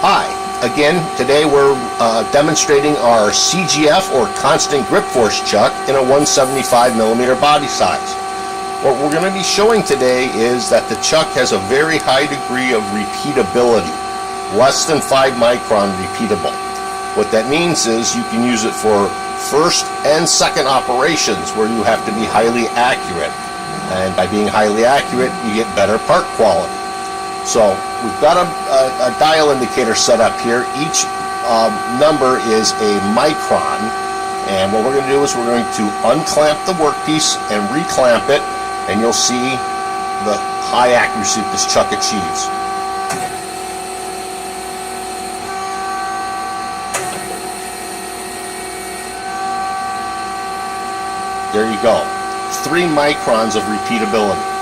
Hi, again, today we're demonstrating our CGF or constant grip force chuck in a 175 millimeter body size. What we're going to be showing today is that the chuck has a very high degree of repeatability, less than 5 micron repeatable. What that means is you can use it for first and second operations where you have to be highly accurate. And by being highly accurate, you get better part quality. So we've got a dial indicator set up here. Each number is a micron. And what we're going to do is we're going to unclamp the workpiece and reclamp it, and you'll see the high accuracy that this chuck achieves. There you go. 3 microns of repeatability.